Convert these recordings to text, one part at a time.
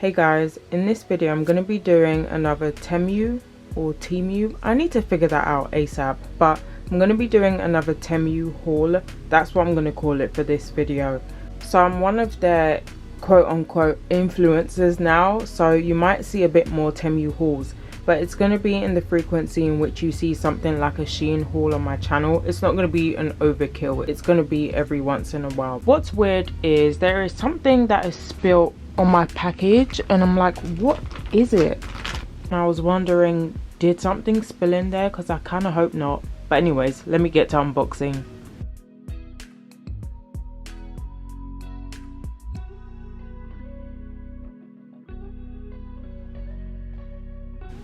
Hey guys, in this video I'm going to be doing another Temu or Temu. I need to figure that out ASAP, but I'm going to be doing another Temu haul. That's what I'm going to call it for this video. So I'm one of their quote-unquote influencers now, so you might see a bit more Temu hauls, but it's going to be in the frequency in which you see something like a Shein haul on my channel. It's not going to be an overkill, it's going to be every once in a while. What's weird is there is something that is spilt on my package and I'm like, what is it? And I was wondering, did something spill in there? Because I kind of hope not. But anyways, let me get to unboxing.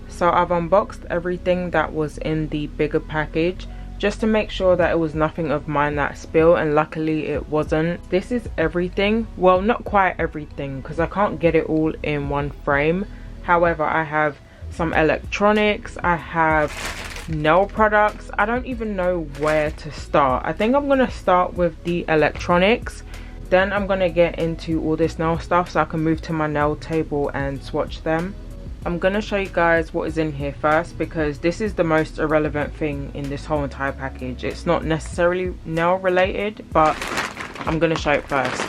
So I've unboxed everything that was in the bigger package just to make sure that it was nothing of mine that spilled, and luckily it wasn't. This is everything. Well, not quite everything because I can't get it all in one frame. However, I have some electronics, I have nail products. I don't even know where to start. I think I'm going to start with the electronics. Then I'm going to get into all this nail stuff so I can move to my nail table and swatch them. I'm going to show you guys what is in here first because this is the most irrelevant thing in this whole entire package. It's not necessarily nail related, but I'm going to show it first.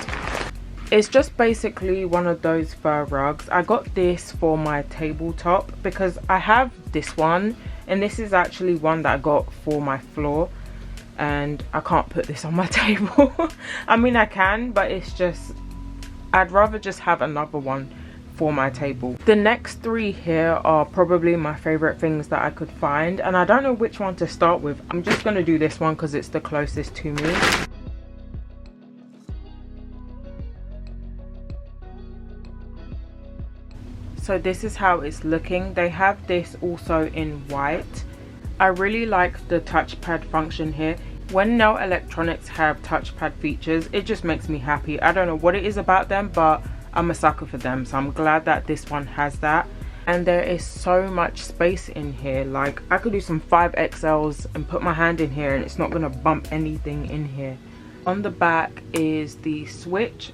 It's just basically one of those fur rugs. I got this for my tabletop because I have this one, and this is actually one that I got for my floor, and I can't put this on my table. I mean, I can, but it's just, I'd rather just have another one for my table. The next three here are probably my favorite things that I could find, and I don't know which one to start with. I'm just going to do this one because it's the closest to me. So this is how it's looking. They have this also in white. I really like the touchpad function here. When nail electronics have touchpad features, it just makes me happy. I don't know what it is about them, but I'm a sucker for them, so I'm glad that this one has that. And there is so much space in here. Like, I could do some 5XLs and put my hand in here and it's not gonna bump anything in here. On the back is the switch.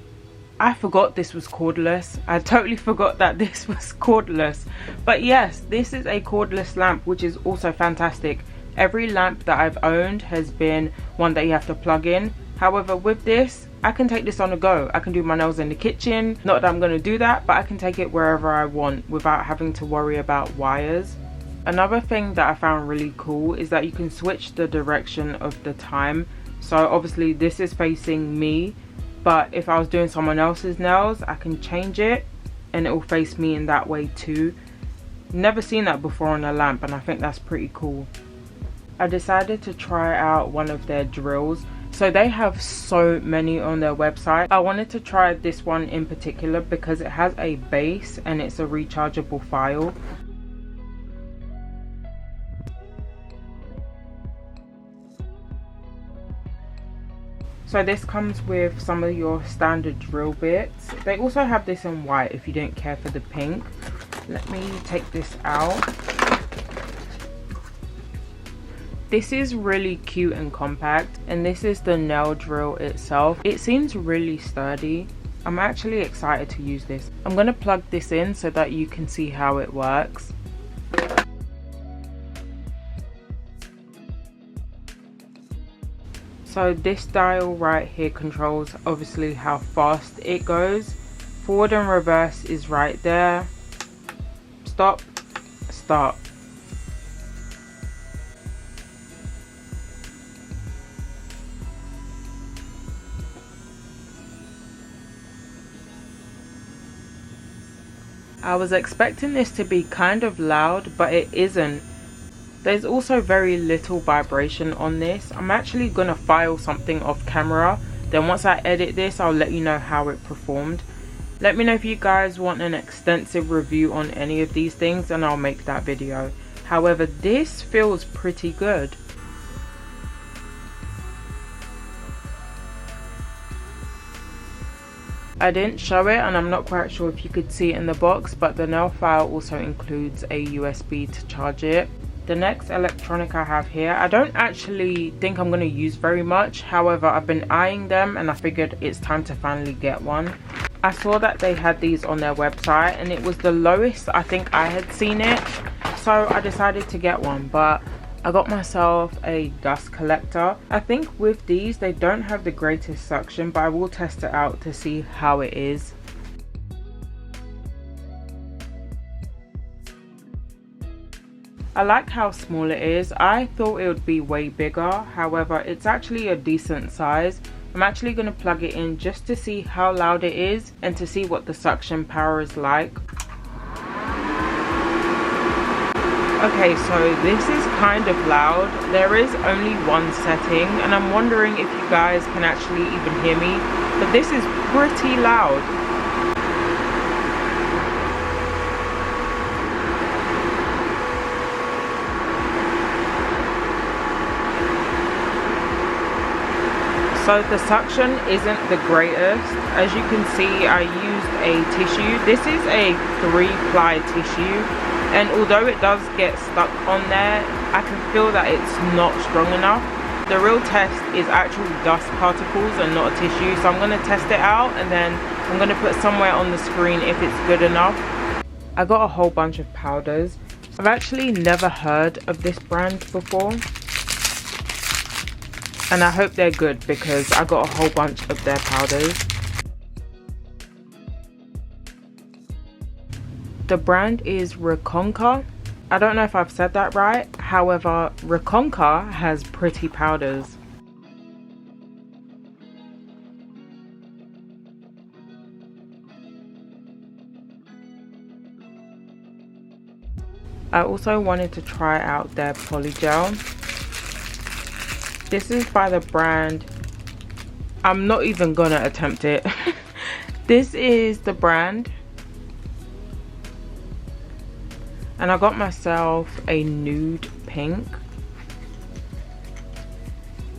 I forgot this was cordless. I totally forgot that this was cordless. But yes, this is a cordless lamp, which is also fantastic. Every lamp that I've owned has been one that you have to plug in. However, with this, I can take this on the go. I can do my nails in the kitchen. Not that I'm going to do that, but I can take it wherever I want without having to worry about wires. Another thing that I found really cool is that you can switch the direction of the time. So obviously this is facing me, but if I was doing someone else's nails, I can change it and it will face me in that way too. Never seen that before on a lamp, and I think that's pretty cool. I decided to try out one of their drills. So they have so many on their website. I wanted to try this one in particular because it has a base and it's a rechargeable file. So this comes with some of your standard drill bits. They also have this in white if you don't care for the pink. Let me take this out. This is really cute and compact, and this is the nail drill itself. It seems really sturdy. I'm actually excited to use this. I'm going to plug this in so that you can see how it works. So this dial right here controls obviously how fast it goes. Forward and reverse is right there. Stop, start. I was expecting this to be kind of loud, but it isn't. There's also very little vibration on this. I'm actually going to file something off camera. Then once I edit this, I'll let you know how it performed. Let me know if you guys want an extensive review on any of these things and I'll make that video. However, this feels pretty good. I didn't show it and I'm not quite sure if you could see it in the box, but the nail file also includes a USB to charge it. The next electronic I have here, I don't actually think I'm going to use very much. However, I've been eyeing them and I figured it's time to finally get one. I saw that they had these on their website and it was the lowest I think I had seen it, so I decided to get one. But I got myself a dust collector. I think with these they don't have the greatest suction, but I will test it out to see how it is. I like how small it is. I thought it would be way bigger, however it's actually a decent size. I'm actually going to plug it in just to see how loud it is and to see what the suction power is like. Okay, so this is kind of loud. There is only one setting and I'm wondering if you guys can actually even hear me, but this is pretty loud. So the suction isn't the greatest. As you can see, I used a tissue. This is a 3-ply tissue, and although it does get stuck on there, I can feel that it's not strong enough. The real test is actual dust particles and not a tissue, so I'm going to test it out and then I'm going to put somewhere on the screen if it's good enough. I got a whole bunch of powders. I've actually never heard of this brand before, and I hope they're good because I got a whole bunch of their powders. The brand is Reconca. I don't know if I've said that right, however Reconca has pretty powders. I also wanted to try out their polygel. This is by the brand, I'm not even gonna attempt it. This is the brand, and I got myself a nude pink.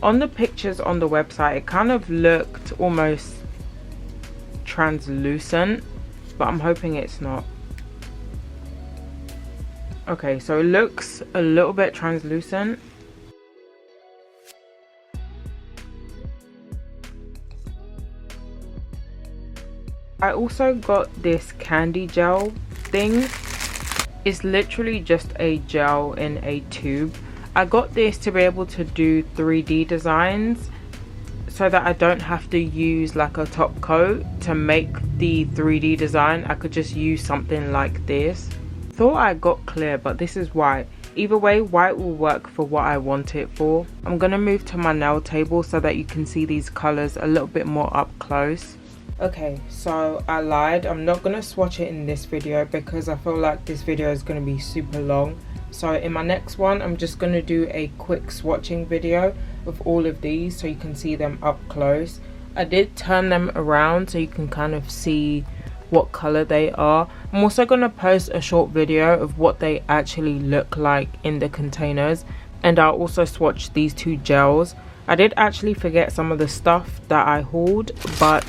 On the pictures on the website it kind of looked almost translucent, but I'm hoping it's not. Okay, so it looks a little bit translucent. I also got this candy gel thing. It's literally just a gel in a tube. I got this to be able to do 3D designs so that I don't have to use like a top coat to make the 3D design. I could just use something like this. Thought I got clear, but this is white. Either way, white will work for what I want it for. I'm gonna move to my nail table so that you can see these colors a little bit more up close. Okay, so I lied. I'm not gonna swatch it in this video because I feel like this video is gonna be super long. So in my next one, I'm just gonna do a quick swatching video of all of these so you can see them up close. I did turn them around so you can kind of see what color they are. I'm also gonna post a short video of what they actually look like in the containers, and I'll also swatch these two gels. I did actually forget some of the stuff that I hauled, but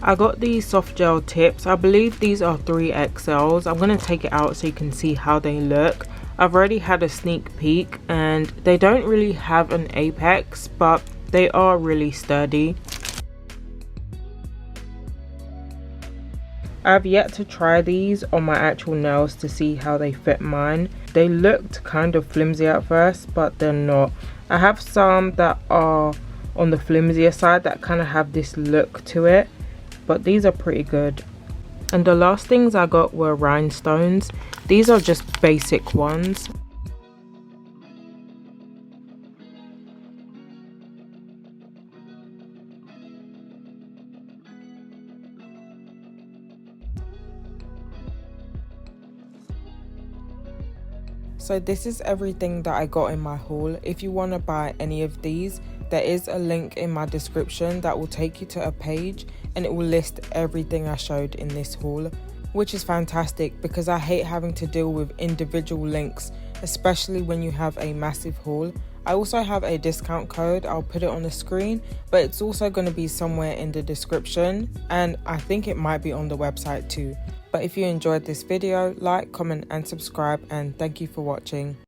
I got these soft gel tips. I believe these are 3XLs. I'm going to take it out so you can see how they look. I've already had a sneak peek and they don't really have an apex, but they are really sturdy. I've yet to try these on my actual nails to see how they fit mine. They looked kind of flimsy at first, but they're not. I have some that are on the flimsier side that kind of have this look to it, but these are pretty good. And the last things I got were rhinestones. These are just basic ones. So this is everything that I got in my haul. If you want to buy any of these, there is a link in my description that will take you to a page and it will list everything I showed in this haul, which is fantastic because I hate having to deal with individual links, especially when you have a massive haul. I also have a discount code. I'll put it on the screen, but it's also going to be somewhere in the description, and I think it might be on the website too. But if you enjoyed this video, like, comment and subscribe, and thank you for watching.